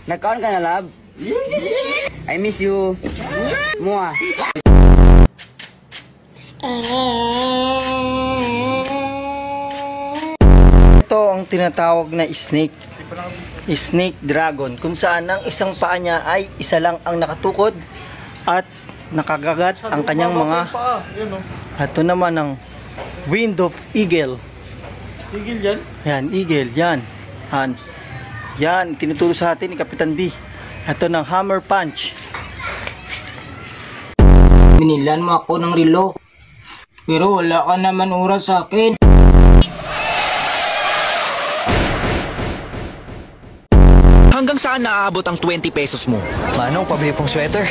Nagkaon ka na, love? I miss you. Mua. Ito ang tinatawag na snake. Snake dragon. Kung saan ang isang paa niya ay isa lang ang nakatukod at nakagagat ang kanyang mga... Ito naman ang wind of eagle. Tigil yan? Yan, eagle. Yan. Yan, tinuturo sa atin ni Kapitan D. Ito ng hammer punch. Binilan mo ako ng relo. Pero wala ka naman oras sa akin. Hanggang saan naaabot ang 20 pesos mo? Manong, pabili pong sweater.